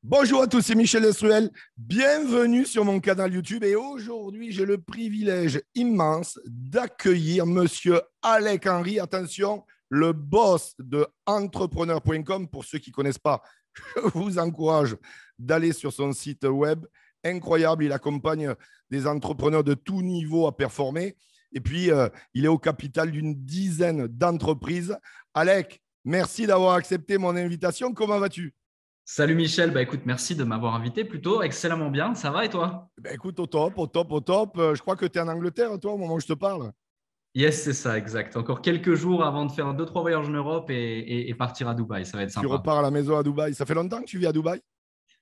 Bonjour à tous, c'est Michel Destruel. Bienvenue sur mon canal YouTube. Et aujourd'hui, j'ai le privilège immense d'accueillir monsieur Alec Henry. Attention, le boss de entrepreneur.com. Pour ceux qui ne connaissent pas, je vous encourage d'aller sur son site web. Incroyable, il accompagne des entrepreneurs de tout niveau à performer. Et puis, il est au capital d'une dizaine d'entreprises. Alec, merci d'avoir accepté mon invitation. Comment vas-tu? Salut Michel, écoute, merci de m'avoir invité plutôt, excellemment bien, ça va et toi? Ben écoute, au top, au top, au top. Je crois que tu es en Angleterre, toi, au moment où je te parle. Yes, c'est ça, exact. Encore quelques jours avant de faire deux, trois voyages en Europe et partir à Dubaï, ça va être Tu sympa. repars à la maison à Dubaï. Ça fait longtemps que tu vis à Dubaï?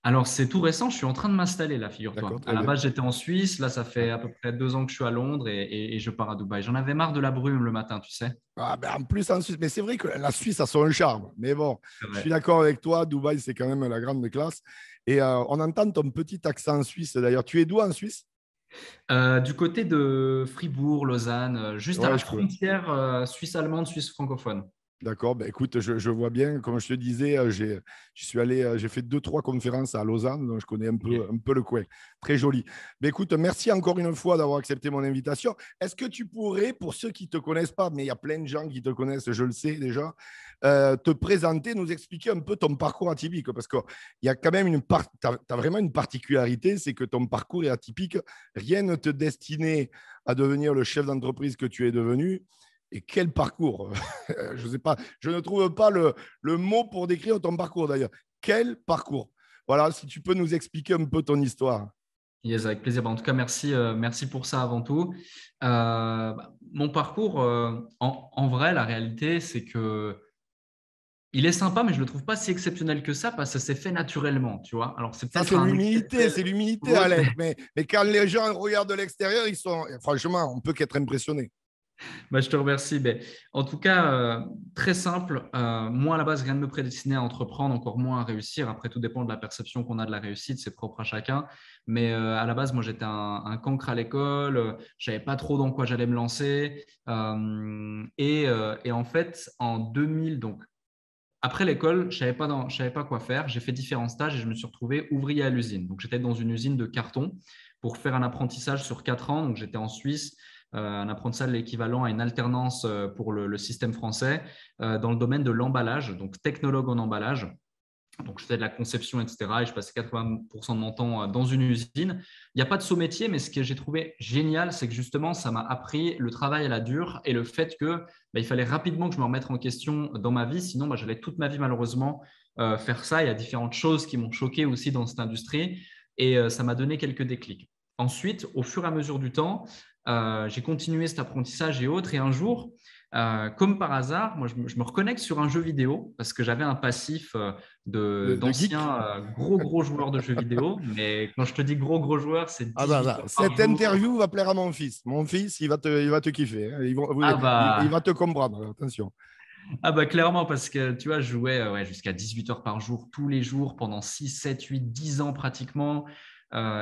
Alors, c'est tout récent, je suis en train de m'installer là, figure-toi. D'accord, À très la bien. base, j'étais en Suisse, là, ça Ouais. fait à peu près 2 ans que je suis à Londres et je pars à Dubaï. J'en avais marre de la brume le matin, tu sais. Ah, ben, en plus, en Suisse, mais c'est vrai que la Suisse a son charme. Mais bon, C'est je suis vrai. d'accord avec toi. Dubaï, c'est quand même la grande classe. Et on entend ton petit accent suisse d'ailleurs. Tu es d'où en Suisse? Du côté de Fribourg, Lausanne, juste à Ouais, la je peux. frontière suisse-allemande, suisse francophone. D'accord, ben écoute, je vois bien, comme je te disais, je suis allé, j'ai fait deux, trois conférences à Lausanne, donc je connais Ok. un peu le coin. Très joli. Ben écoute, merci encore une fois d'avoir accepté mon invitation. Est-ce que tu pourrais, pour ceux qui ne te connaissent pas, mais il y a plein de gens qui te connaissent, je le sais déjà, te présenter, nous expliquer un peu ton parcours atypique? Parce qu'il y a quand même tu as vraiment une particularité, c'est que ton parcours est atypique. Rien ne te destinait à devenir le chef d'entreprise que tu es devenu. Et quel parcours! Je sais pas, je ne trouve pas le mot pour décrire ton parcours d'ailleurs. Quel parcours! Voilà, si tu peux nous expliquer un peu ton histoire. Yes, avec plaisir. En tout cas, merci pour ça avant tout. Mon parcours, en vrai, la réalité, c'est que il est sympa, mais je le trouve pas si exceptionnel que ça parce que ça s'est fait naturellement, tu vois. Alors, c'est Ça, peut-être un exceptionnel c'est pour l'humilité, l'autre, mais Alec. Mais quand les gens regardent de l'extérieur, ils sont, franchement, on peut qu'être impressionné. je te remercie. En tout cas, très simple. Moi, à la base, rien ne me prédestinait à entreprendre, encore moins à réussir. Après, tout dépend de la perception qu'on a de la réussite, c'est propre à chacun. Mais à la base, moi, j'étais un cancre à l'école. Je savais pas trop dans quoi j'allais me lancer. Et en fait, en 2000, donc après l'école, je savais pas quoi faire. J'ai fait différents stages et je me suis retrouvé ouvrier à l'usine. Donc, j'étais dans une usine de carton pour faire un apprentissage sur 4 ans. Donc, j'étais en Suisse, un apprentissage équivalent à une alternance pour le système français dans le domaine de l'emballage, donc technologue en emballage. Donc, je faisais de la conception, etc. Et je passais 80% de mon temps dans une usine. Il n'y a pas de saut métier, mais ce que j'ai trouvé génial, c'est que justement, ça m'a appris le travail à la dure et le fait que il fallait rapidement que je me remette en question dans ma vie. Sinon, j'allais toute ma vie, malheureusement, faire ça. Il y a différentes choses qui m'ont choqué aussi dans cette industrie et ça m'a donné quelques déclics. Ensuite, au fur et à mesure du temps, j'ai continué cet apprentissage et autres. Et un jour, comme par hasard, moi, je me reconnecte sur un jeu vidéo parce que j'avais un passif De geek. d'anciens gros joueurs de jeux vidéo. Mais quand je te dis gros joueurs, c'est Ah bah, 18 bah, heures par cette jour. interview va plaire à mon fils. Mon fils, il va te kiffer, hein. Ah Il va bah, te comprendre. Attention. clairement, parce que tu vois, je jouais ouais, jusqu'à 18 heures par jour, tous les jours, pendant 6 7 8 10 ans pratiquement.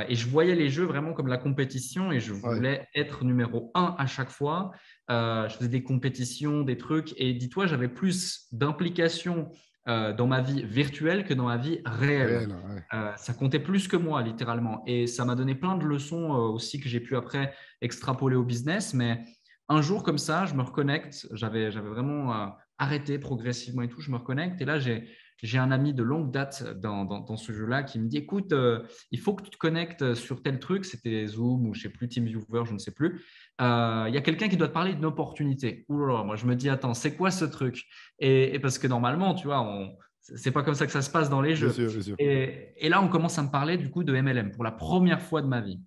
Et je voyais les jeux vraiment comme la compétition et je Ouais. voulais être numéro un à chaque fois. Je faisais des compétitions, des trucs. Et dis-toi, j'avais plus d'implication dans ma vie virtuelle que dans ma vie réelle. Réel, ouais. Ça comptait plus que moi, littéralement. Et ça m'a donné plein de leçons aussi que j'ai pu après extrapoler au business. Mais un jour comme ça, je me reconnecte. J'avais vraiment arrêté progressivement et tout. Je me reconnecte. Et là, j'ai un ami de longue date dans ce jeu-là qui me dit, écoute, il faut que tu te connectes sur tel truc. C'était Zoom ou je sais plus, TeamViewer, je ne sais plus. Il y a quelqu'un qui doit te parler d'une opportunité. Ouh là là, moi, je me dis, attends, c'est quoi ce truc? Et parce que normalement, tu vois, c'est pas comme ça que ça se passe dans les Bien jeux. sûr, bien sûr. Et là, on commence à me parler du coup de MLM pour la première fois de ma vie.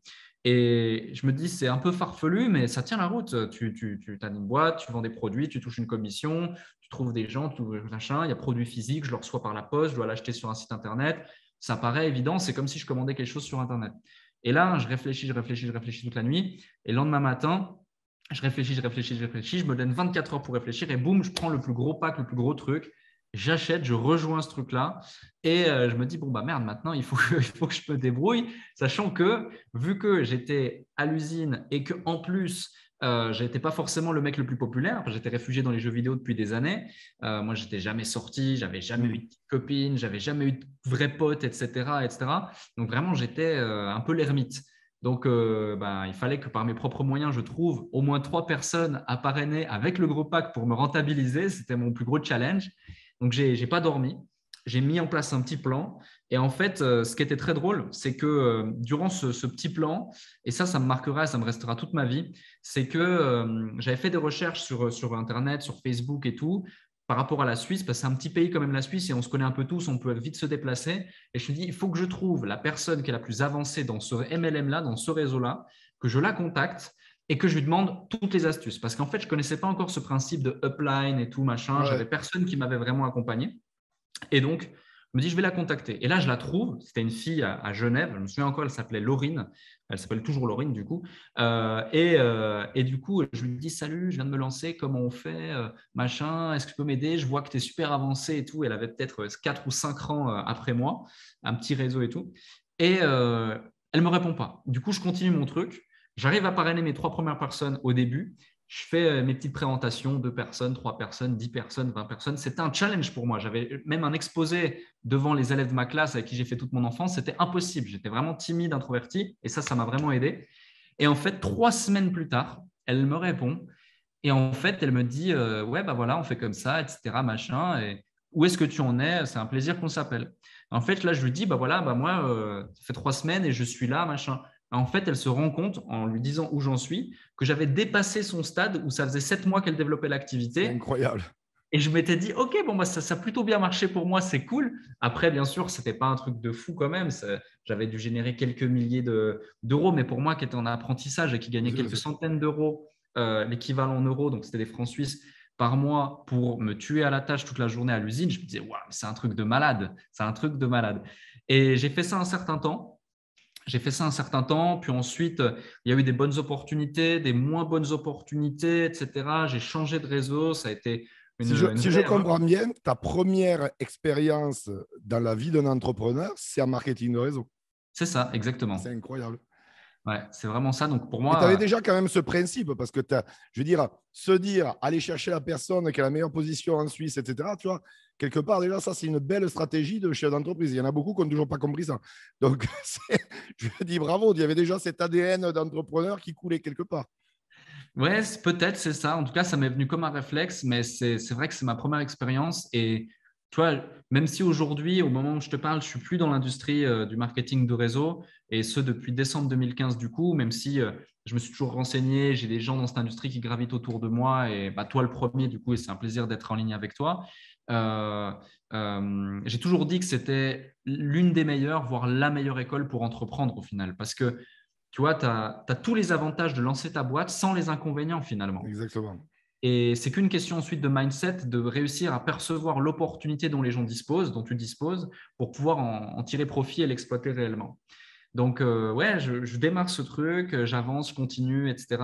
Et je me dis, c'est un peu farfelu, mais ça tient la route. Tu as une boîte, tu vends des produits, tu touches une commission, tu trouves des gens, tout machin. Il y a produits physiques, je le reçois par la poste, je dois l'acheter sur un site internet. Ça paraît évident, c'est comme si je commandais quelque chose sur internet. Et là, je réfléchis toute la nuit. Et le lendemain matin, je réfléchis, je me donne 24 heures pour réfléchir et boum, je prends le plus gros pack, le plus gros truc, j'achète, je rejoins ce truc-là et je me dis, bon, bah merde, maintenant, il faut que je me débrouille, sachant que vu que j'étais à l'usine et qu'en plus, Je n'étais pas forcément le mec le plus populaire. J'étais réfugié dans les jeux vidéo depuis des années. Moi, je n'étais jamais sorti, j'avais jamais eu de copine, j'avais jamais eu de vrais potes, etc., etc. Donc vraiment, j'étais un peu l'ermite. Donc, il fallait que par mes propres moyens, je trouve au moins 3 personnes à parrainer avec le gros pack pour me rentabiliser. C'était mon plus gros challenge. Donc, je n'ai pas dormi. J'ai mis en place un petit plan. Et en fait, ce qui était très drôle, c'est que durant ce petit plan, et ça me marquera, ça me restera toute ma vie, c'est que j'avais fait des recherches sur Internet, sur Facebook et tout, par rapport à la Suisse, parce que c'est un petit pays quand même la Suisse et on se connaît un peu tous, on peut vite se déplacer. Et je me suis dit, il faut que je trouve la personne qui est la plus avancée dans ce MLM-là, dans ce réseau-là, que je la contacte et que je lui demande toutes les astuces. Parce qu'en fait, je ne connaissais pas encore ce principe de upline et tout, machin. Ouais. J'avais personne qui m'avait vraiment accompagné. Et donc, je me dis, je vais la contacter. Et là, je la trouve. C'était une fille à Genève. Je me souviens encore, elle s'appelait Laurine. Elle s'appelle toujours Laurine, du coup. Et du coup, je lui dis, salut, je viens de me lancer. Comment on fait machin, est-ce que tu peux m'aider? Je vois que tu es super avancé et tout. Elle avait peut-être 4 ou 5 rangs après moi, un petit réseau et tout. Et elle ne me répond pas. Du coup, je continue mon truc. J'arrive à parrainer mes 3 premières personnes au début. Je fais mes petites présentations, 2 personnes, 3 personnes, 10 personnes, 20 personnes. C'était un challenge pour moi. J'avais même un exposé devant les élèves de ma classe avec qui j'ai fait toute mon enfance. C'était impossible. J'étais vraiment timide, introverti. Et ça m'a vraiment aidé. Et en fait, 3 semaines plus tard, elle me répond. Et en fait, elle me dit ouais, bah voilà, on fait comme ça, etc. Machin. Et où est-ce que tu en es? C'est un plaisir qu'on s'appelle. En fait, là, je lui dis bah voilà, bah moi, ça fait 3 semaines et je suis là, machin. En fait, elle se rend compte, en lui disant où j'en suis, que j'avais dépassé son stade où ça faisait 7 mois qu'elle développait C'est l'activité. incroyable. Et je m'étais dit, OK, bon, bah, ça a plutôt bien marché pour moi, c'est cool. Après, bien sûr, ce n'était pas un truc de fou quand même. J'avais dû générer quelques milliers d'euros, mais pour moi qui était en apprentissage et qui gagnait quelques centaines d'euros, l'équivalent en euros, donc c'était des francs suisses par mois pour me tuer à la tâche toute la journée à l'usine, je me disais, waouh, c'est un truc de malade. C'est un truc de malade. Et j'ai fait ça un certain temps. Puis ensuite, il y a eu des bonnes opportunités, des moins bonnes opportunités, etc. J'ai changé de réseau, ça a été une Si je vraie erreur. comprends bien, ta première expérience dans la vie d'un entrepreneur, c'est en marketing de réseau. C'est ça, exactement. C'est incroyable. Ouais, c'est vraiment ça. Donc pour Et tu avais moi, déjà quand même ce principe, parce que je veux dire, se dire, aller chercher la personne qui a la meilleure position en Suisse, etc., tu vois, quelque part, déjà, ça, c'est une belle stratégie de chef d'entreprise. Il y en a beaucoup qui n'ont toujours pas compris ça. Donc, je dis bravo, il y avait déjà cet ADN d'entrepreneur qui coulait quelque part. ouais, peut-être c'est ça. En tout cas, ça m'est venu comme un réflexe, mais c'est vrai que c'est ma première expérience. Et tu vois, même si aujourd'hui, au moment où je te parle, je suis plus dans l'industrie du marketing de réseau, et ce depuis décembre 2015 du coup, même si je me suis toujours renseigné, j'ai des gens dans cette industrie qui gravitent autour de moi, et bah, toi le premier du coup, et c'est un plaisir d'être en ligne avec toi. Euh, j'ai toujours dit que c'était l'une des meilleures, voire la meilleure école pour entreprendre au final, parce que tu vois, tu as tous les avantages de lancer ta boîte sans les inconvénients finalement. Exactement. Et c'est qu'une question ensuite de mindset, de réussir à percevoir l'opportunité dont les gens disposent, dont tu disposes, pour pouvoir en tirer profit et l'exploiter réellement. Donc, ouais, je démarre ce truc, j'avance, je continue, etc.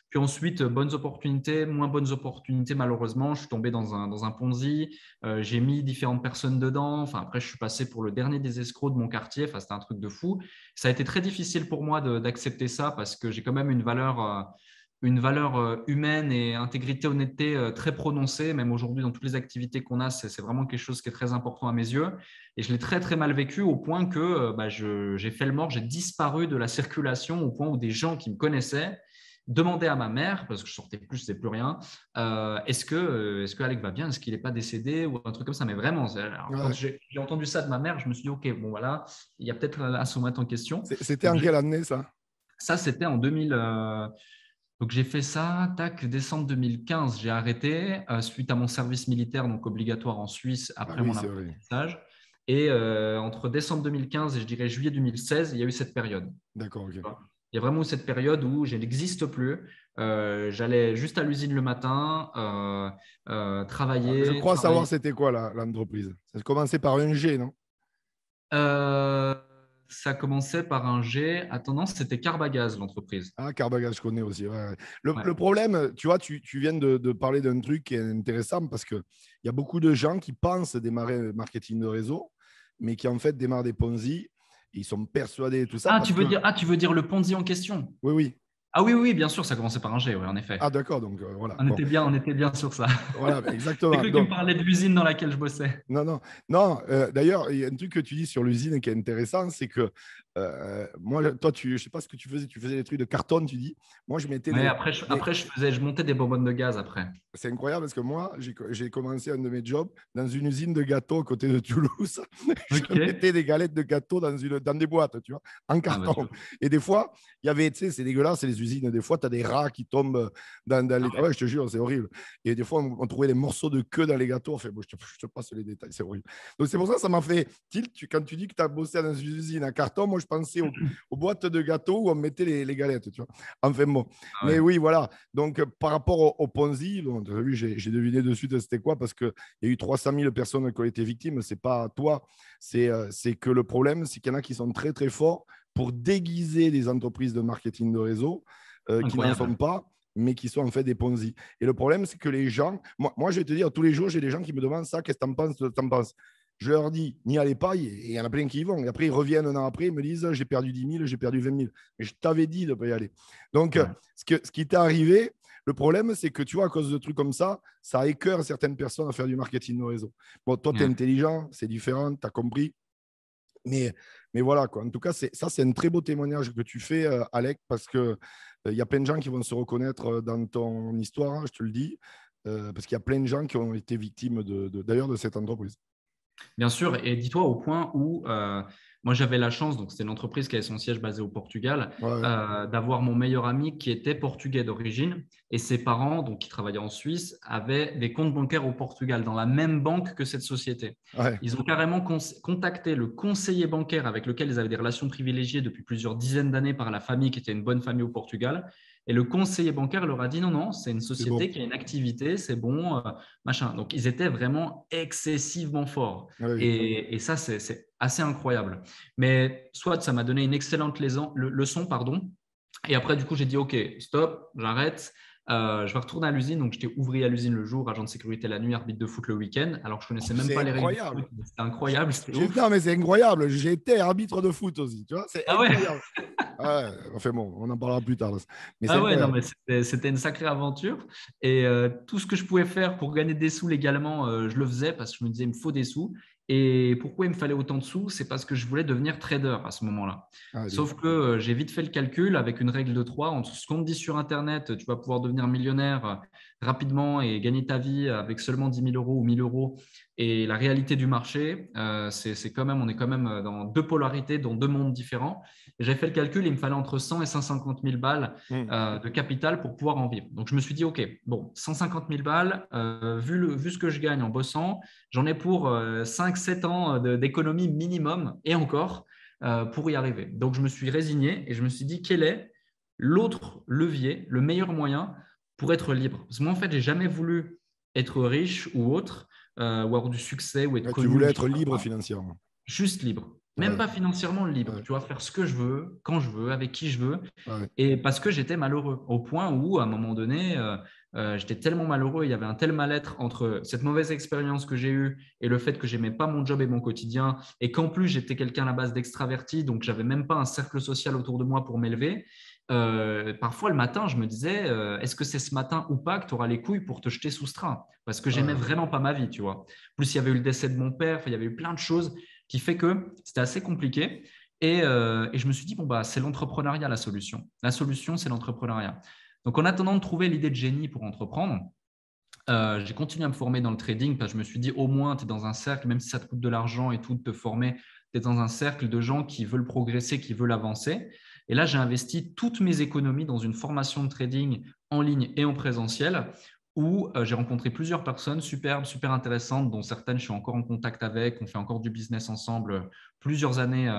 Puis ensuite, bonnes opportunités, moins bonnes opportunités, malheureusement. Je suis tombé dans un Ponzi. J'ai mis différentes personnes dedans. Enfin, après, je suis passé pour le dernier des escrocs de mon quartier. Enfin, c'était un truc de fou. Ça a été très difficile pour moi d'accepter ça parce que j'ai quand même une valeur humaine et intégrité, honnêteté très prononcée. Même aujourd'hui, dans toutes les activités qu'on a, c'est vraiment quelque chose qui est très important à mes yeux. Et je l'ai très, très mal vécu au point que j'ai fait le mort, j'ai disparu de la circulation au point où des gens qui me connaissaient demandaient à ma mère, parce que je sortais plus, je ne sais plus rien, est-ce que Alec va bien, est-ce qu'il n'est pas décédé ou un truc comme ça. Mais vraiment, alors, quand Ouais. j'ai entendu ça de ma mère, je me suis dit, OK, bon voilà, il y a peut-être à se remettre en question. C'était Donc, en quelle année, ça? ça, c'était en 2000. Donc, j'ai fait ça, tac, décembre 2015, j'ai arrêté suite à mon service militaire, donc obligatoire en Suisse Ah après oui, mon c'est vrai. apprentissage. Et entre décembre 2015 et je dirais juillet 2016, il y a eu cette période. D'accord, ok. Il y a vraiment eu cette période où je n'existe plus. J'allais juste à l'usine le matin, Je travailler, crois savoir travailler. c'était quoi l'entreprise. Ça commençait par un G, non? Euh, Ça commençait par un G. Attends, non, c'était Carbagaz, l'entreprise. Ah, Carbagaz, je connais aussi. Ouais, ouais. Ouais. Le problème, tu vois, tu viens de parler d'un truc qui est intéressant parce qu'il y a beaucoup de gens qui pensent démarrer marketing de réseau, mais qui en fait démarrent des Ponzi. Ils sont persuadés de tout ça parce que, Tu veux dire le Ponzi en question? oui, oui, Ah oui, oui, bien sûr, ça commençait par un G, oui, en effet. Ah, d'accord, donc voilà. On Bon, était bien, on était bien sur ça. voilà, J'ai exactement. cru que tu me Donc, parlais de l'usine dans laquelle je bossais. non, non, non. D'ailleurs, il y a un truc que tu dis sur l'usine qui est intéressant, c'est que moi, toi, je sais pas ce que tu faisais des trucs de carton, tu dis. Moi, je mettais Ouais, des, je montais des bonbonnes de gaz après. c'est incroyable parce que moi, j'ai commencé un de mes jobs dans une usine de gâteaux à côté de Toulouse. Je Ok. mettais des galettes de gâteaux dans des boîtes, tu vois, en Ah bah, carton. Et des fois, il y avait, tu sais, c'est dégueulasse, c'est les usines. Des fois, tu as des rats qui tombent dans ah les. Ah ouais. ouais, je te jure, c'est horrible. Et des fois, on trouvait des morceaux de queue dans les gâteaux. Enfin, bon, je te passe les détails, c'est horrible. Donc, c'est pour ça que ça m'a fait tilt. Quand tu dis que tu as bossé dans une usine à carton, moi, je pensais aux boîtes de gâteaux où on mettait les galettes, tu vois. Enfin, bon. Ah Mais ouais. oui, voilà. Donc, par rapport au Ponzi, bon, tu as vu, j'ai deviné de suite c'était quoi parce qu'il y a eu 300 000 personnes qui ont été victimes. C'est pas toi. C'est que le problème, c'est qu'il y en a qui sont très, très forts pour déguiser des entreprises de marketing de réseau qui n'en sont Incroyable. pas, mais qui sont en fait des Ponzi. Et le problème, c'est que les gens, moi, je vais te dire, tous les jours, j'ai des gens qui me demandent ça, qu'est-ce que t'en penses? Je leur dis, n'y allez pas, et il y en a plein qui y vont. Et après, ils reviennent un an après, ils me disent, j'ai perdu 10 000, j'ai perdu 20 000. Mais je t'avais dit de ne pas y aller. Donc, Ouais. ce qui t'est arrivé, le problème, c'est que tu vois, à cause de trucs comme ça écœure certaines personnes à faire du marketing de réseau. Bon, toi, tu es Ouais. intelligent, c'est différent, tu as compris. Mais, mais voilà, quoi. En tout cas, c'est un très beau témoignage que tu fais, Alec, parce qu'il il y a plein de gens qui vont se reconnaître dans ton histoire, hein, je te le dis, parce qu'il y a plein de gens qui ont été victimes d'ailleurs de cette entreprise. Bien sûr, et dis-toi au point où moi j'avais la chance, donc c'était une entreprise qui avait son siège basé au Portugal, Ouais, ouais. d'avoir mon meilleur ami qui était portugais d'origine et ses parents, donc qui travaillaient en Suisse, avaient des comptes bancaires au Portugal dans la même banque que cette société. Ouais. Ils ont carrément contacté le conseiller bancaire avec lequel ils avaient des relations privilégiées depuis plusieurs dizaines d'années par la famille qui était une bonne famille au Portugal. Et le conseiller bancaire leur a dit non, non, c'est une C'est bon. société qui a une activité, c'est bon, machin. Donc, ils étaient vraiment excessivement forts. Oui. Et ça, c'est assez incroyable. Mais soit ça m'a donné une excellente leçon, pardon. Et après, du coup, j'ai dit, OK, stop, j'arrête. Je vais retourner à l'usine. Donc, j'étais ouvrier à l'usine le jour, agent de sécurité la nuit, arbitre de foot le week-end. Alors, je ne connaissais même C'est pas les règles du incroyable. foot. C'était incroyable, c'était ouf. Non, mais c'est incroyable. J'ai été arbitre de foot aussi. Tu vois, c'est Ah ouais? incroyable. Ouais, enfin bon, on en parlera plus tard. Mais c'est Ah ouais, non, incroyable. mais c'était une sacrée aventure. Et tout ce que je pouvais faire pour gagner des sous légalement, je le faisais parce que je me disais, il me faut des sous. Et pourquoi il me fallait autant de sous? C'est parce que je voulais devenir trader à ce moment-là. Ah, bien. Sauf que j'ai vite fait le calcul avec une règle de 3. Entre ce qu'on te dit sur Internet, tu vas pouvoir devenir millionnaire rapidement et gagner ta vie avec seulement 10 000 euros ou 1 000 euros. Et la réalité du marché, c'est quand même, on est quand même dans deux polarités, dans deux mondes différents. Et j'avais fait le calcul, il me fallait entre 100 et 150 000 balles Hmm. de capital pour pouvoir en vivre. Donc, je me suis dit, OK, bon, 150 000 balles, vu ce que je gagne en bossant, j'en ai pour 5-7 ans d'économie minimum et encore pour y arriver. Donc, je me suis résigné et je me suis dit, quel est l'autre levier, le meilleur moyen pour être libre? Parce que moi, en fait, j'ai jamais voulu être riche ou autre, ou avoir du succès ou être Ouais, tu connu. voulais être libre financièrement. Juste libre. Même Ouais, pas financièrement libre. ouais, Tu vois, faire ce que je veux, quand je veux, avec qui je veux. ouais. Et parce que j'étais malheureux, au point où, à un moment donné, j'étais tellement malheureux, il y avait un tel mal-être entre cette mauvaise expérience que j'ai eue et le fait que j'aimais pas mon job et mon quotidien, et qu'en plus, j'étais quelqu'un à la base d'extraverti, donc j'avais même pas un cercle social autour de moi pour m'élever. Parfois, le matin, je me disais, est-ce que c'est ce matin ou pas que tu auras les couilles pour te jeter sous ce train? Parce que j'aimais Ouais. vraiment pas ma vie, tu vois. En plus, il y avait eu le décès de mon père, il y avait eu plein de choses qui fait que c'était assez compliqué. Et je me suis dit, bon, bah, c'est l'entrepreneuriat la solution. La solution, c'est l'entrepreneuriat. Donc, en attendant de trouver l'idée de génie pour entreprendre, j'ai continué à me former dans le trading parce que je me suis dit, au moins, tu es dans un cercle, même si ça te coûte de l'argent et tout de te former, tu es dans un cercle de gens qui veulent progresser, qui veulent avancer. Et là, j'ai investi toutes mes économies dans une formation de trading en ligne et en présentiel où j'ai rencontré plusieurs personnes superbes, super intéressantes, dont certaines je suis encore en contact avec. On fait encore du business ensemble plusieurs années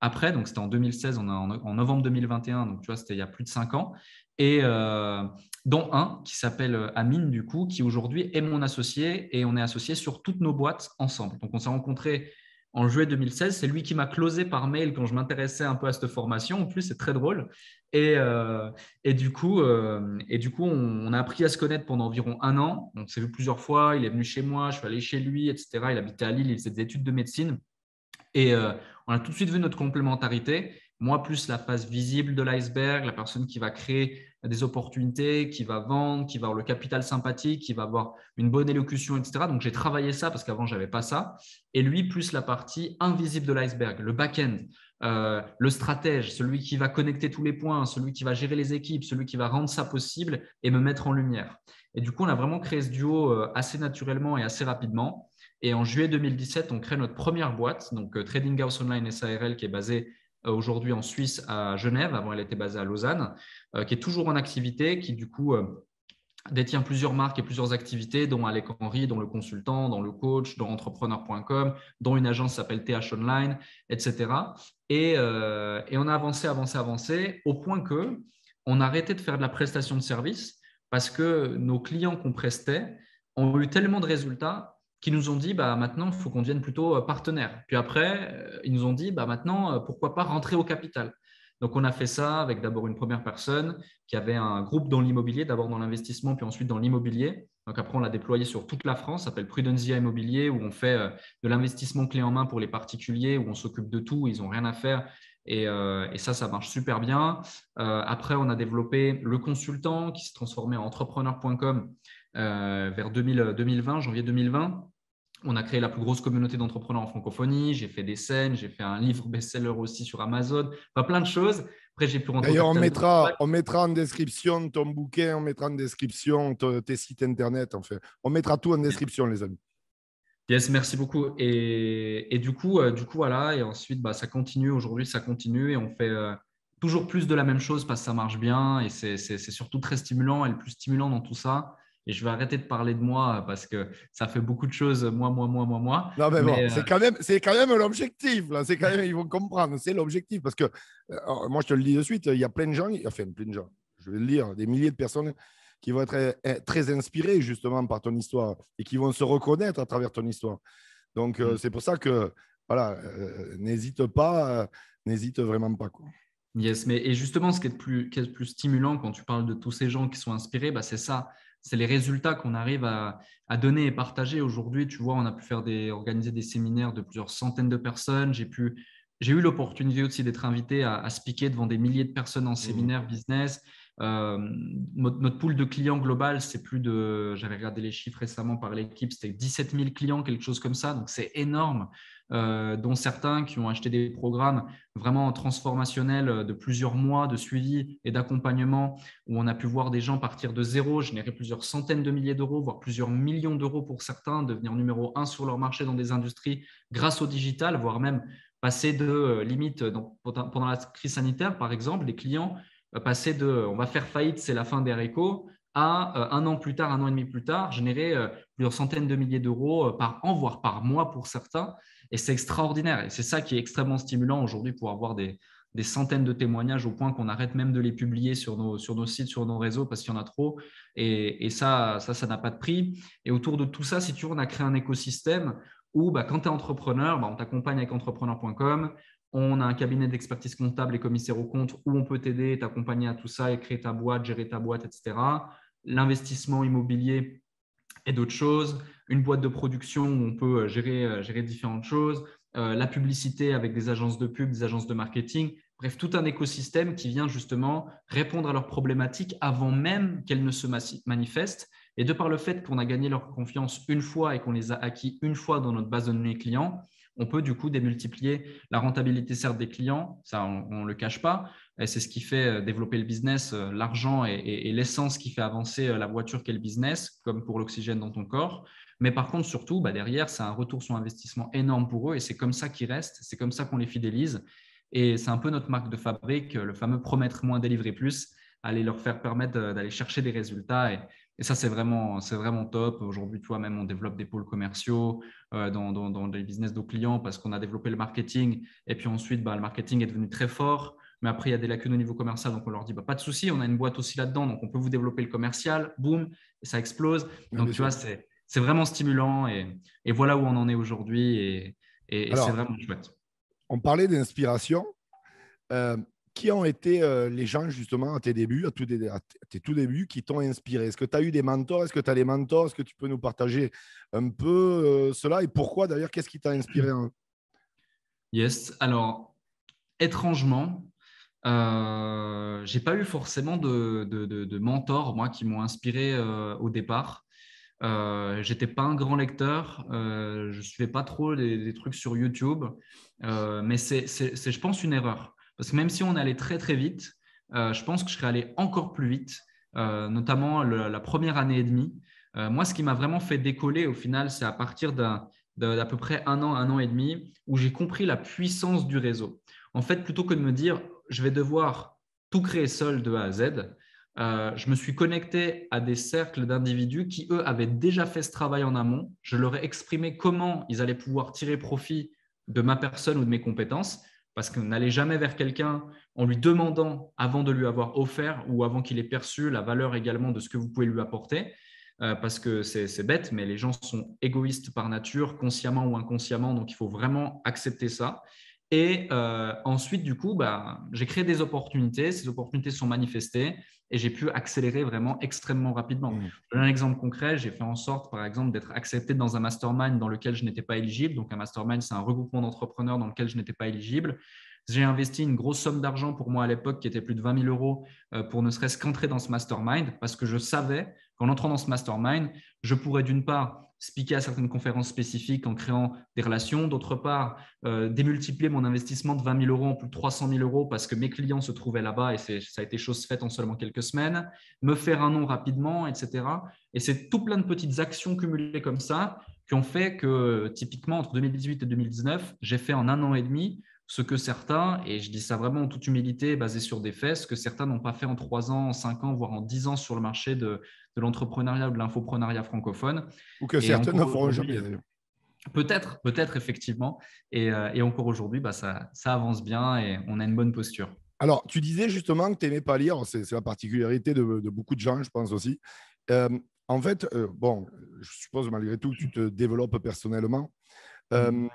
après. Donc, c'était en 2016, en novembre 2021. Donc, tu vois, c'était il y a plus de 5 ans. Et dont un qui s'appelle Amine, du coup, qui aujourd'hui est mon associé et on est associés sur toutes nos boîtes ensemble. Donc, on s'est rencontrés en juillet 2016. C'est lui qui m'a closé par mail quand je m'intéressais un peu à cette formation. En plus, c'est très drôle. Et, euh, et du coup, on a appris à se connaître pendant environ un an. On s'est vu plusieurs fois. Il est venu chez moi, je suis allé chez lui, etc. Il habitait à Lille, il faisait des études de médecine. Et on a tout de suite vu notre complémentarité. Moi, plus la face visible de l'iceberg, la personne qui va créer des opportunités, qui va vendre, qui va avoir le capital sympathique, qui va avoir une bonne élocution, etc. Donc, j'ai travaillé ça parce qu'avant, je n'avais pas ça. Et lui, plus la partie invisible de l'iceberg, le back-end, le stratège, celui qui va connecter tous les points, celui qui va gérer les équipes, celui qui va rendre ça possible et me mettre en lumière. Et du coup, on a vraiment créé ce duo assez naturellement et assez rapidement. Et en juillet 2017, on crée notre première boîte, donc Trading House Online SARL, qui est basée aujourd'hui en Suisse à Genève. Avant, elle était basée à Lausanne, qui est toujours en activité, qui du coup détient plusieurs marques et plusieurs activités, dont Alec Henry, dont le consultant, dont le coach, dont entrepreneur.com, dont une agence qui s'appelle TH Online, etc. Et on a avancé, au point que on a arrêté de faire de la prestation de service parce que nos clients qu'on prestait ont eu tellement de résultats qu'ils nous ont dit bah, maintenant, il faut qu'on devienne plutôt partenaire. Puis après, ils nous ont dit bah, maintenant, pourquoi pas rentrer au capital. Donc, on a fait ça avec d'abord une première personne qui avait un groupe dans l'immobilier, d'abord dans l'investissement, puis ensuite dans l'immobilier. Donc, après, on l'a déployé sur toute la France, ça s'appelle Prudensia Immobilier, où on fait de l'investissement clé en main pour les particuliers, où on s'occupe de tout, ils n'ont rien à faire. Et ça marche super bien. Après, on a développé le consultant qui s'est transformé en entrepreneur.com vers 2020, janvier 2020. On a créé la plus grosse communauté d'entrepreneurs en francophonie. J'ai fait des scènes, j'ai fait un livre best-seller aussi sur Amazon. Enfin, plein de choses. Après, j'ai pu rentrer au D'ailleurs, capital. on mettra en description ton bouquin, on mettra en description tes sites internet. En fait. On mettra tout en description, les amis. Yes, merci beaucoup. Et du coup, voilà. Et ensuite, bah, ça continue. Aujourd'hui, ça continue et on fait toujours plus de la même chose parce que ça marche bien et c'est surtout très stimulant. Et le plus stimulant dans tout ça, et je vais arrêter de parler de moi parce que ça fait beaucoup de choses, moi. Non, mais bon, Mais c'est quand même l'objectif. Là. C'est quand même, ils vont comprendre, c'est l'objectif. Parce que, moi, je te le dis de suite, il y a plein de gens, enfin, plein de gens, je vais le dire, des milliers de personnes qui vont être très inspirées justement par ton histoire et qui vont se reconnaître à travers ton histoire. Donc, c'est pour ça que, voilà, n'hésite pas, n'hésite vraiment pas. Quoi. yes, et justement, ce qui est le plus stimulant quand tu parles de tous ces gens qui sont inspirés, bah, c'est ça. C'est les résultats qu'on arrive à donner et partager. Aujourd'hui, tu vois, on a pu organiser des séminaires de plusieurs centaines de personnes. J'ai eu l'opportunité aussi d'être invité à speaker devant des milliers de personnes en séminaire business. Notre pool de clients global, c'est j'avais regardé les chiffres récemment par l'équipe, c'était 17 000 clients, quelque chose comme ça. Donc, c'est énorme, dont certains qui ont acheté des programmes vraiment transformationnels de plusieurs mois de suivi et d'accompagnement où on a pu voir des gens partir de zéro, générer plusieurs centaines de milliers d'euros, voire plusieurs millions d'euros pour certains, devenir numéro un sur leur marché dans des industries grâce au digital, voire même passer de limite pendant la crise sanitaire, par exemple, les clients passer de on va faire faillite, c'est la fin des haricots, à un an plus tard, un an et demi plus tard, générer plusieurs centaines de milliers d'euros par an, voire par mois pour certains. Et c'est extraordinaire. Et c'est ça qui est extrêmement stimulant aujourd'hui pour avoir des centaines de témoignages au point qu'on arrête même de les publier sur nos sites, sur nos réseaux parce qu'il y en a trop. Et ça n'a pas de prix. Et autour de tout ça, si tu veux, on a créé un écosystème où bah, quand tu es entrepreneur, bah, on t'accompagne avec entrepreneur.com. On a un cabinet d'expertise comptable et commissaire aux comptes où on peut t'aider, t'accompagner à tout ça et créer ta boîte, gérer ta boîte, etc. L'investissement immobilier et d'autres choses. Une boîte de production où on peut gérer différentes choses. La publicité avec des agences de pub, des agences de marketing. Bref, tout un écosystème qui vient justement répondre à leurs problématiques avant même qu'elles ne se manifestent. Et de par le fait qu'on a gagné leur confiance une fois et qu'on les a acquis une fois dans notre base de données clients, on peut du coup démultiplier la rentabilité certes des clients, ça on ne le cache pas, et c'est ce qui fait développer le business, l'argent et l'essence qui fait avancer la voiture qu'est le business, comme pour l'oxygène dans ton corps. Mais par contre, surtout, bah, derrière, c'est un retour sur investissement énorme pour eux et c'est comme ça qu'ils restent, c'est comme ça qu'on les fidélise. Et c'est un peu notre marque de fabrique, le fameux promettre moins, délivrer plus, aller leur faire permettre d'aller chercher des résultats. Et ça, c'est vraiment top. Aujourd'hui, toi, même, on développe des pôles commerciaux dans les business de nos clients parce qu'on a développé le marketing. Et puis ensuite, bah, le marketing est devenu très fort. Mais après, il y a des lacunes au niveau commercial. Donc, on leur dit, bah, pas de souci, on a une boîte aussi là-dedans. Donc, on peut vous développer le commercial. Boum, et ça explose. Donc, tu vois, c'est vraiment stimulant. Et voilà où on en est aujourd'hui. Et c'est vraiment chouette. On parlait d'inspiration. Qui ont été les gens justement à tes débuts, à tes tout débuts, qui t'ont inspiré? Est-ce que tu as eu des mentors? Est-ce que tu as des mentors? Est-ce que tu peux nous partager un peu cela et pourquoi d'ailleurs? Qu'est-ce qui t'a inspiré? Yes. Alors, étrangement, J'ai pas eu forcément de mentors, moi, qui m'ont inspiré au départ. J'étais pas un grand lecteur, je suivais pas trop les trucs sur YouTube, mais je pense, une erreur. Parce que même si on allait très très vite, je pense que je serais allé encore plus vite, notamment la première année et demie. Moi, ce qui m'a vraiment fait décoller au final, c'est à partir d'à peu près un an et demi, où j'ai compris la puissance du réseau. En fait, plutôt que de me dire, je vais devoir tout créer seul de A à Z, je me suis connecté à des cercles d'individus qui, eux, avaient déjà fait ce travail en amont. Je leur ai exprimé comment ils allaient pouvoir tirer profit de ma personne ou de mes compétences, parce qu'on n'allait jamais vers quelqu'un en lui demandant, avant de lui avoir offert ou avant qu'il ait perçu la valeur également de ce que vous pouvez lui apporter. Parce que c'est bête, mais les gens sont égoïstes par nature, consciemment ou inconsciemment, donc il faut vraiment accepter ça. Et ensuite, du coup, j'ai créé des opportunités, ces opportunités sont manifestées et j'ai pu accélérer vraiment extrêmement rapidement. Mmh. Je donne un exemple concret, j'ai fait en sorte, par exemple, d'être accepté dans un mastermind dans lequel je n'étais pas éligible. Donc, un mastermind, c'est un regroupement d'entrepreneurs dans lequel je n'étais pas éligible. J'ai investi une grosse somme d'argent pour moi à l'époque qui était plus de 20 000 euros pour ne serait-ce qu'entrer dans ce mastermind parce que je savais qu'en entrant dans ce mastermind, je pourrais d'une part speaker à certaines conférences spécifiques en créant des relations, d'autre part démultiplier mon investissement de 20 000 euros en plus de 300 000 euros parce que mes clients se trouvaient là-bas et ça a été chose faite en seulement quelques semaines, me faire un nom rapidement, etc. Et c'est tout plein de petites actions cumulées comme ça qui ont fait que typiquement entre 2018 et 2019, j'ai fait en un an et demi ce que certains, et je dis ça vraiment en toute humilité, basé sur des faits, ce que certains n'ont pas fait en 3 ans, en 5 ans, voire en 10 ans sur le marché de l'entrepreneuriat ou de l'infoprenariat francophone. Ou que Et certains ne encore feront aujourd'hui, jamais, d'ailleurs. peut-être effectivement. Et encore aujourd'hui, ça avance bien et on a une bonne posture. Alors, tu disais justement que tu n'aimais pas lire, c'est la particularité de beaucoup de gens, je pense aussi. Euh, En fait, bon, je suppose malgré tout que tu te développes personnellement. Mhm.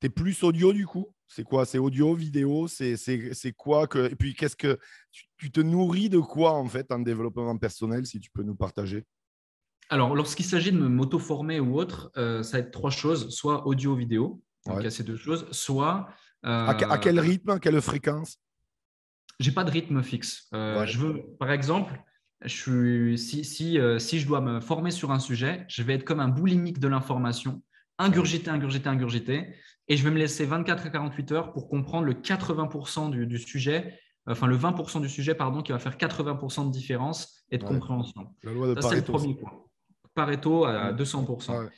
Tu es plus audio du coup? C'est quoi? C'est audio, vidéo? C'est quoi que... Et puis, qu'est-ce que tu te nourris de quoi en fait en développement personnel, si tu peux nous partager? Alors, lorsqu'il s'agit de me m'auto-former ou autre, ça va être trois choses, soit audio, vidéo, donc il y Ouais. a ces deux choses, soit À quel rythme, à quelle fréquence? j'ai pas de rythme fixe. Ouais. Je veux, par exemple, si je dois me former sur un sujet, je vais être comme un boulimique de l'information, Ouais. ingurgiter, ingurgiter, ingurgiter, et je vais me laisser 24 à 48 heures pour comprendre le 80% du sujet, enfin le 20% du sujet, pardon, qui va faire 80% de différence et de Ouais. compréhension. La loi de Ça, c'est le Pareto. premier point. Pareto à Mm. 200%. Ouais.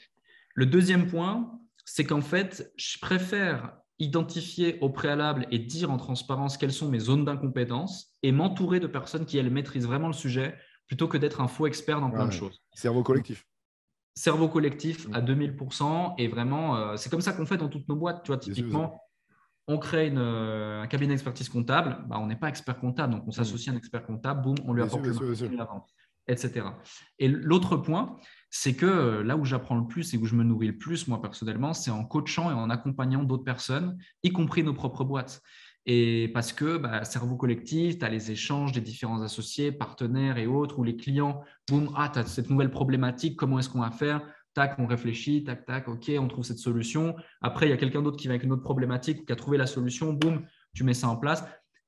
Le deuxième point, c'est qu'en fait, je préfère identifier au préalable et dire en transparence quelles sont mes zones d'incompétence et m'entourer de personnes qui, elles, maîtrisent vraiment le sujet plutôt que d'être un faux expert dans plein de Ouais. choses. Cerveau Donc, collectif. cerveau collectif Mm. à 2000% et vraiment, c'est comme ça qu'on fait dans toutes nos boîtes. Tu vois, Bien sûr, bien sûr. typiquement, on crée un cabinet d'expertise comptable, on n'est pas expert comptable, donc on Mm. s'associe à un expert comptable, boum, on lui Bien sûr, apporte bien le sûr, bien sûr. marketing, la vente, etc. Et l'autre point, c'est que là où j'apprends le plus et où je me nourris le plus, moi personnellement, c'est en coachant et en accompagnant d'autres personnes, y compris nos propres boîtes. Et parce que cerveau collectif, tu as les échanges des différents associés, partenaires et autres, où les clients, boum, tu as cette nouvelle problématique, comment est-ce qu'on va faire? Tac, on réfléchit, tac, tac, ok, on trouve cette solution. Après, il y a quelqu'un d'autre qui va avec une autre problématique, qui a trouvé la solution, boum, tu mets ça en place,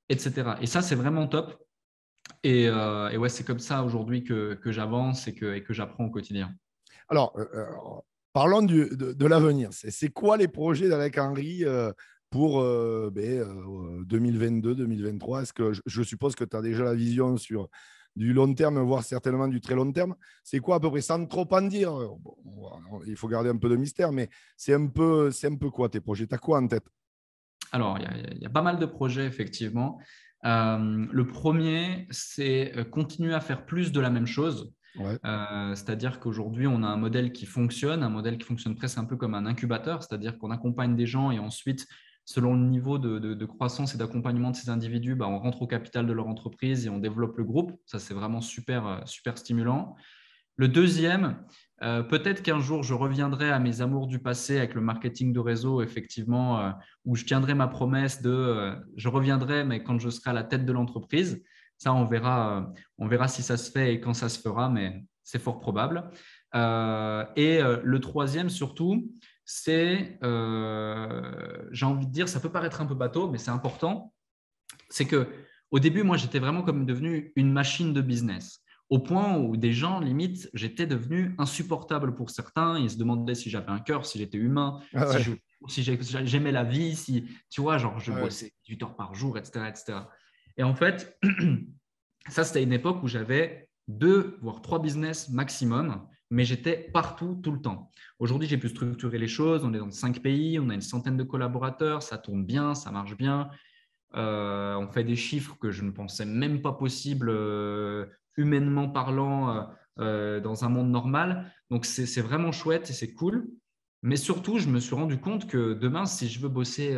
etc. Et ça, c'est vraiment top. Et ouais, c'est comme ça aujourd'hui que j'avance et que j'apprends au quotidien. Alors, parlons de l'avenir. C'est quoi les projets d'Alec Henry pour 2022-2023? Est-ce que je suppose que tu as déjà la vision sur du long terme, voire certainement du très long terme. C'est quoi à peu près, sans trop en dire? Bon, il faut garder un peu de mystère, mais c'est un peu quoi tes projets? Tu as quoi en tête? Alors, il y a pas mal de projets, effectivement. Le premier, c'est continuer à faire plus de la même chose. Ouais, C'est-à-dire qu'aujourd'hui, on a un modèle qui fonctionne, presque un peu comme un incubateur, c'est-à-dire qu'on accompagne des gens et ensuite, selon le niveau de croissance et d'accompagnement de ces individus, on rentre au capital de leur entreprise et on développe le groupe. Ça, c'est vraiment super, super stimulant. Le deuxième, peut-être qu'un jour, je reviendrai à mes amours du passé avec le marketing de réseau, effectivement, où je tiendrai ma promesse je reviendrai, mais quand je serai à la tête de l'entreprise. Ça, on verra si ça se fait et quand ça se fera, mais c'est fort probable. Le troisième, surtout, c'est, j'ai envie de dire, ça peut paraître un peu bateau, mais c'est important, c'est qu'au début, moi, j'étais vraiment comme devenu une machine de business. Au point où des gens, limite, j'étais devenu insupportable pour certains. Ils se demandaient si j'avais un cœur, si j'étais humain, Ah ouais, si j'aimais la vie, si, tu vois, genre, je ah ouais. bossais 8 heures par jour, etc., etc. Et en fait, ça, c'était une époque où j'avais 2, voire 3 business maximum, mais j'étais partout, tout le temps. Aujourd'hui, j'ai pu structurer les choses. On est dans 5 pays, on a une centaine de collaborateurs, ça tourne bien, ça marche bien. On fait des chiffres que je ne pensais même pas possible, humainement parlant, dans un monde normal. Donc, c'est vraiment chouette et c'est cool. Mais surtout, je me suis rendu compte que demain, si je veux bosser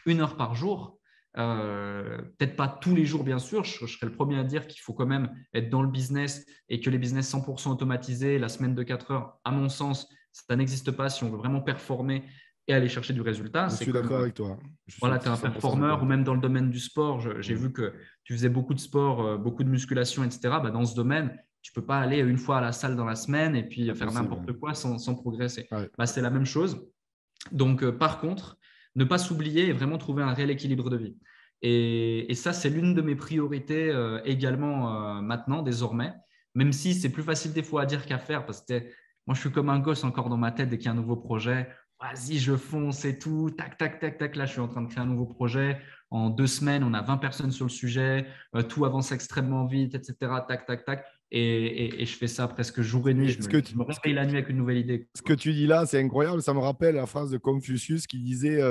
1 heure par jour, peut-être pas tous les jours, bien sûr, je serais le premier à dire qu'il faut quand même être dans le business et que les business 100% automatisés, la semaine de 4 heures, à mon sens, ça n'existe pas si on veut vraiment performer et aller chercher du résultat. Je C'est suis comme d'accord avec toi. Je suis voilà, tu es un 100% d'accord performeur ou avec toi. même dans le domaine du sport, j'ai Mm. vu que tu faisais beaucoup de sport, beaucoup de musculation, etc. Bah, dans ce domaine, tu ne peux pas aller une fois à la salle dans la semaine et puis faire Impossible. n'importe quoi sans progresser. Ouais. Bah, c'est la même chose. Donc, par contre, ne pas s'oublier et vraiment trouver un réel équilibre de vie. Et ça, c'est l'une de mes priorités également maintenant, désormais, même si c'est plus facile des fois à dire qu'à faire, parce que moi, je suis comme un gosse encore dans ma tête dès qu'il y a un nouveau projet. Vas-y, je fonce et tout. Tac, tac, tac, tac. Là, je suis en train de créer un nouveau projet. En 2 semaines, on a 20 personnes sur le sujet. Tout avance extrêmement vite, etc. Tac, tac, tac. Et je fais ça presque jour et nuit. Et Je me réveille la nuit avec une nouvelle idée. ce que tu dis là, c'est incroyable. Ça me rappelle la phrase de Confucius qui disait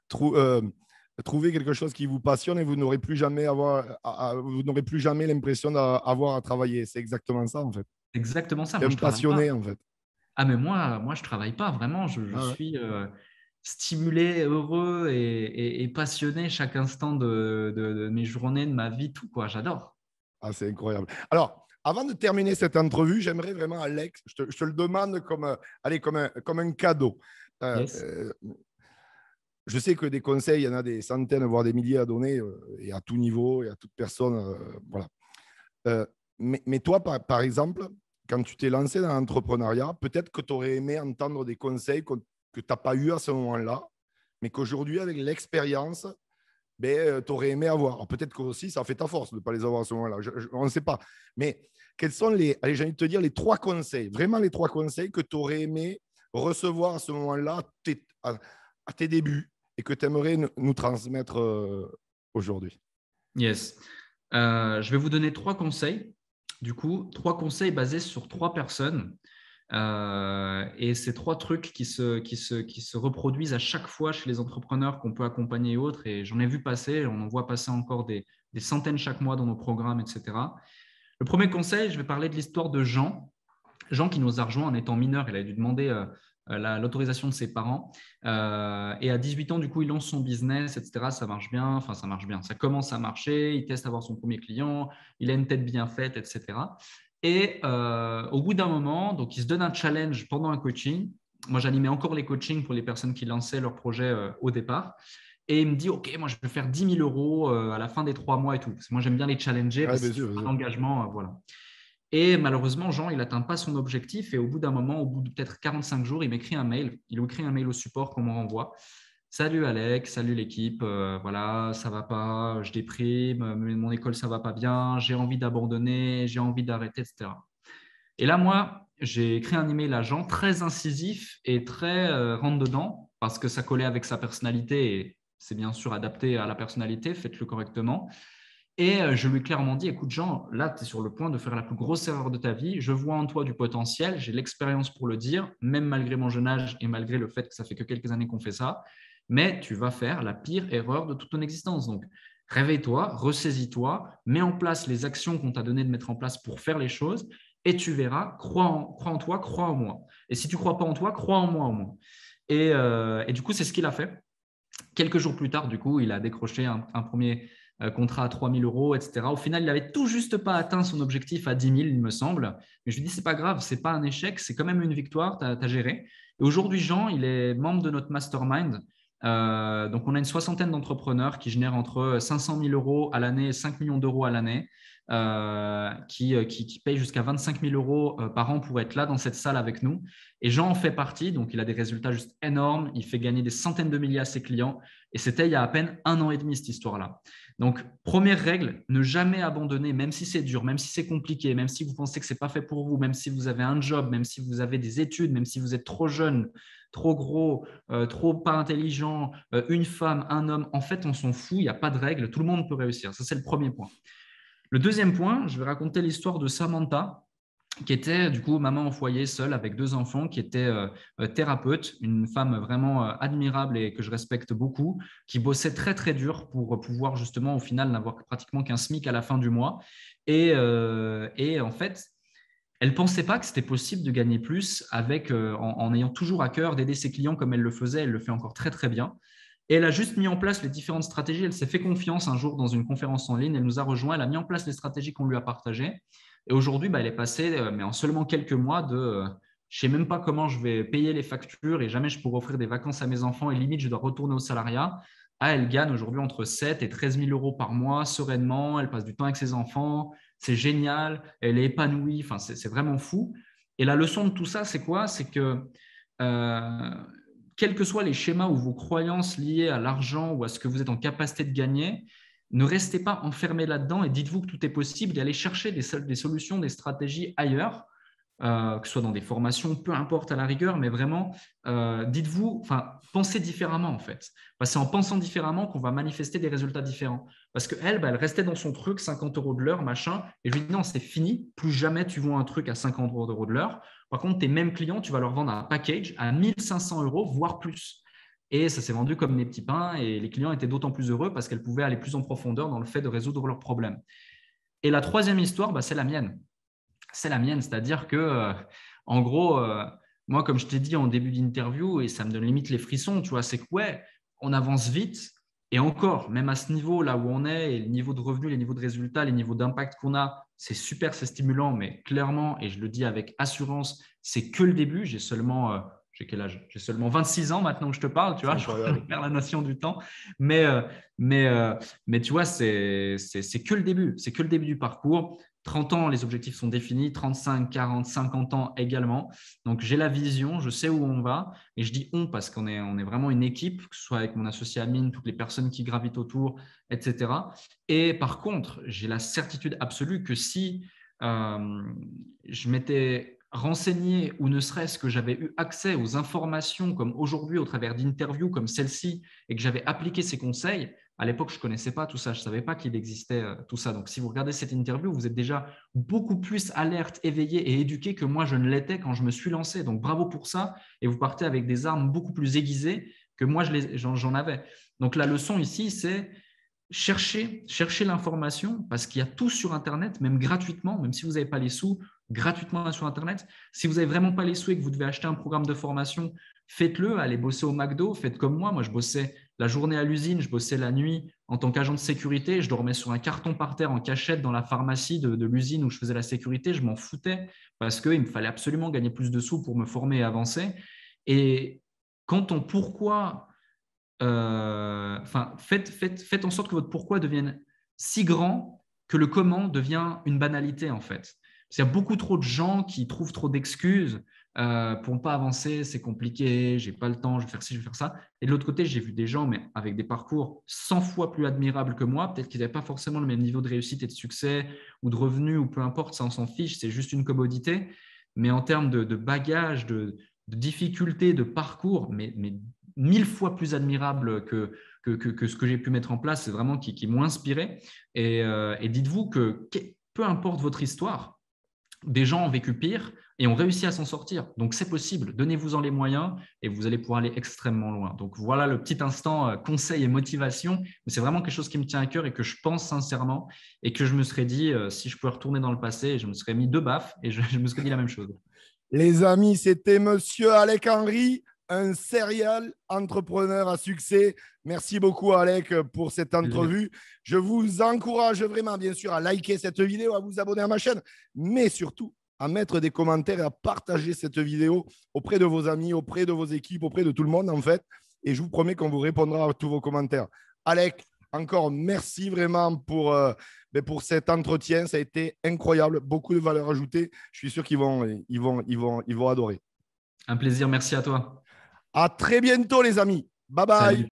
trouvez quelque chose qui vous passionne et vous n'aurez plus jamais vous n'aurez plus jamais l'impression d'avoir à travailler. C'est exactement ça en fait. Exactement ça. C'est Moi, un je travaille pas. passionné en fait. Ah, mais moi, je travaille pas vraiment. Je Ah ouais. suis stimulé, heureux et passionné chaque instant de mes journées, de ma vie, tout quoi. J'adore. Ah, c'est incroyable. Alors, avant de terminer cette entrevue, j'aimerais vraiment, Alex, je te le demande allez, comme un cadeau. Euh, Yes. euh, je sais que des conseils, il y en a des centaines, voire des milliers à donner, et à tout niveau, et à toute personne. Voilà. Euh, mais toi, par exemple, quand tu t'es lancé dans l'entrepreneuriat, peut-être que tu aurais aimé entendre des conseils que tu n'as pas eu à ce moment-là, mais qu'aujourd'hui, avec l'expérience, ben, tu aurais aimé avoir. Alors, peut-être que aussi, ça fait ta force de ne pas les avoir à ce moment-là. On ne sait pas. Mais quels sont allez, j'ai envie de te dire, les 3 conseils, vraiment les 3 conseils que tu aurais aimé recevoir à ce moment-là, à tes débuts, et que tu aimerais nous transmettre aujourd'hui? Yes. Je vais vous donner 3 conseils. Du coup, 3 conseils basés sur 3 personnes. Et ces 3 trucs qui se reproduisent à chaque fois chez les entrepreneurs qu'on peut accompagner et autres. Et j'en ai vu passer, on en voit passer encore des centaines chaque mois dans nos programmes, etc. Le premier conseil, je vais parler de l'histoire de Jean. Jean qui nous a rejoint en étant mineur, il a dû demander l'autorisation de ses parents. Et à 18 ans, du coup, il lance son business, etc. Ça marche bien, enfin ça marche bien. Ça commence à marcher, il teste à avoir son premier client, il a une tête bien faite, etc. Et au bout d'un moment, donc il se donne un challenge pendant un coaching. Moi, j'animais encore les coachings pour les personnes qui lançaient leur projet au départ. Et il me dit, OK, moi, je vais faire 10 000 euros à la fin des 3 mois et tout. Parce que moi, j'aime bien les challenger Ouais, parce bien que c'est sûr, bien un sûr. engagement. Voilà. Et malheureusement, Jean, il n'atteint pas son objectif. Et au bout d'un moment, au bout de peut-être 45 jours, il m'écrit un mail. Il écrit un mail au support qu'on me renvoie. Salut Alex, salut l'équipe. Voilà, ça va pas, je déprime, mon école, ça va pas bien, j'ai envie d'abandonner, j'ai envie d'arrêter, etc. Et là, moi, j'ai écrit un email à Jean très incisif et très rentre-dedans parce que ça collait avec sa personnalité et c'est bien sûr adapté à la personnalité, faites-le correctement. Et je lui ai clairement dit, écoute Jean, là, tu es sur le point de faire la plus grosse erreur de ta vie. Je vois en toi du potentiel, j'ai l'expérience pour le dire, même malgré mon jeune âge et malgré le fait que ça fait que quelques années qu'on fait ça. Mais tu vas faire la pire erreur de toute ton existence. Donc, réveille-toi, ressaisis-toi, mets en place les actions qu'on t'a donné de mettre en place pour faire les choses et tu verras, crois en toi, crois en moi. Et si tu ne crois pas en toi, crois en moi au moins. Et du coup, c'est ce qu'il a fait. Quelques jours plus tard, du coup, il a décroché un premier contrat à 3 000 euros, etc. Au final, il n'avait tout juste pas atteint son objectif à 10 000, il me semble. Mais je lui dis, c'est pas grave, c'est pas un échec, c'est quand même une victoire, tu as géré. Et aujourd'hui, Jean, il est membre de notre mastermind. Donc, on a une soixantaine d'entrepreneurs qui génèrent entre 500 000 euros à l'année et 5 millions d'euros à l'année. qui paye jusqu'à 25 000 euros par an pour être là dans cette salle avec nous. Et Jean en fait partie, donc il a des résultats juste énormes. Il fait gagner des centaines de milliers à ses clients. Et c'était il y a à peine 1 an et demi, cette histoire-là. Donc, première règle, ne jamais abandonner, même si c'est dur, même si c'est compliqué, même si vous pensez que ce n'est pas fait pour vous, même si vous avez un job, même si vous avez des études, même si vous êtes trop jeune, trop gros, trop pas intelligent, une femme, un homme. En fait, on s'en fout, il n'y a pas de règle, tout le monde peut réussir. Ça, c'est le premier point. Le deuxième point, je vais raconter l'histoire de Samantha, qui était du coup maman au foyer seule avec 2 enfants, qui était thérapeute, une femme vraiment admirable et que je respecte beaucoup, qui bossait très très dur pour pouvoir justement au final n'avoir pratiquement qu'un SMIC à la fin du mois. Et en fait, elle ne pensait pas que c'était possible de gagner plus en ayant toujours à cœur d'aider ses clients comme elle le faisait. Elle le fait encore très très bien. Et elle a juste mis en place les différentes stratégies. Elle s'est fait confiance un jour dans une conférence en ligne. Elle nous a rejoints. Elle a mis en place les stratégies qu'on lui a partagées. Et aujourd'hui, elle est passée, mais en seulement quelques mois, je ne sais même pas comment je vais payer les factures et jamais je pourrai offrir des vacances à mes enfants et limite, je dois retourner au salariat. Elle gagne aujourd'hui entre 7 et 13 000 euros par mois sereinement. Elle passe du temps avec ses enfants. C'est génial. Elle est épanouie. Enfin, c'est vraiment fou. Et la leçon de tout ça, c'est quoi? C'est que quels que soient les schémas ou vos croyances liées à l'argent ou à ce que vous êtes en capacité de gagner, ne restez pas enfermé là-dedans et dites-vous que tout est possible et allez chercher des solutions, des stratégies ailleurs, que ce soit dans des formations, peu importe à la rigueur, mais vraiment, dites-vous, pensez différemment en fait. C'est en pensant différemment qu'on va manifester des résultats différents. Parce qu'elle, elle restait dans son truc, 50 euros de l'heure, machin, et je lui dis non, c'est fini, plus jamais tu vends un truc à 50 euros de l'heure. Par contre, tes mêmes clients, tu vas leur vendre un package à 1 500 euros, voire plus. Et ça s'est vendu comme des petits pains et les clients étaient d'autant plus heureux parce qu'elles pouvaient aller plus en profondeur dans le fait de résoudre leurs problèmes. Et la troisième histoire, c'est la mienne. C'est la mienne, c'est-à-dire que, en gros, moi, comme je t'ai dit en début d'interview, et ça me donne limite les frissons, tu vois, c'est que ouais, on avance vite et encore, même à ce niveau là où on est, et le niveau de revenus, les niveaux de résultats, les niveaux d'impact qu'on a, c'est super, c'est stimulant, mais clairement, et je le dis avec assurance, c'est que le début. J'ai quel âge? J'ai seulement 26 ans maintenant que je te parle, tu vois, je perds la notion du temps. Mais, mais tu vois, c'est que le début. C'est que le début du parcours. 30 ans, les objectifs sont définis. 35, 40, 50 ans également. Donc, j'ai la vision, je sais où on va. Et je dis on parce qu'on est vraiment une équipe, que ce soit avec mon associé Amine, toutes les personnes qui gravitent autour, etc. Et par contre, j'ai la certitude absolue que si je m'étais renseigné ou ne serait-ce que j'avais eu accès aux informations comme aujourd'hui au travers d'interviews comme celle-ci et que j'avais appliqué ces conseils, à l'époque, je ne connaissais pas tout ça, je ne savais pas qu'il existait tout ça. Donc, si vous regardez cette interview, vous êtes déjà beaucoup plus alerte, éveillé et éduqué que moi, je ne l'étais quand je me suis lancé. Donc, bravo pour ça. Et vous partez avec des armes beaucoup plus aiguisées que moi, j'en avais. Donc, la leçon ici, c'est chercher l'information parce qu'il y a tout sur Internet, même gratuitement, même si vous n'avez pas les sous, gratuitement sur Internet. Si vous n'avez vraiment pas les sous et que vous devez acheter un programme de formation, faites-le, allez bosser au McDo, faites comme moi. Moi, je bossais la journée à l'usine, je bossais la nuit en tant qu'agent de sécurité, je dormais sur un carton par terre en cachette dans la pharmacie de l'usine où je faisais la sécurité, je m'en foutais parce qu'il me fallait absolument gagner plus de sous pour me former et avancer. Et quand on pourquoi faites en sorte que votre pourquoi devienne si grand que le comment devient une banalité en fait. Il y a beaucoup trop de gens qui trouvent trop d'excuses pour ne pas avancer, c'est compliqué, j'ai pas le temps, je vais faire ci, je vais faire ça. Et de l'autre côté, j'ai vu des gens mais avec des parcours 100 fois plus admirables que moi, peut-être qu'ils n'avaient pas forcément le même niveau de réussite et de succès ou de revenus ou peu importe, ça on s'en fiche, c'est juste une commodité. Mais en termes de bagage, de difficultés, de parcours, mais 1000 fois plus admirable que ce que j'ai pu mettre en place, c'est vraiment qui m'ont inspiré. Et dites-vous que peu importe votre histoire, des gens ont vécu pire et ont réussi à s'en sortir. Donc, c'est possible. Donnez-vous-en les moyens et vous allez pouvoir aller extrêmement loin. Donc, voilà le petit instant conseil et motivation. Mais c'est vraiment quelque chose qui me tient à cœur et que je pense sincèrement et que je me serais dit, si je pouvais retourner dans le passé, je me serais mis 2 baffes et je me serais dit la même chose. Les amis, c'était Monsieur Alec Henry, un serial entrepreneur à succès. Merci beaucoup, Alec, pour cette entrevue. Je vous encourage vraiment, bien sûr, à liker cette vidéo, à vous abonner à ma chaîne, mais surtout à mettre des commentaires et à partager cette vidéo auprès de vos amis, auprès de vos équipes, auprès de tout le monde, en fait. Et je vous promets qu'on vous répondra à tous vos commentaires. Alec, Encore merci vraiment pour cet entretien. Ça a été incroyable. Beaucoup de valeur ajoutée. Je suis sûr qu'ils vont adorer. Un plaisir, merci à toi. À très bientôt, les amis. Bye bye. Salut.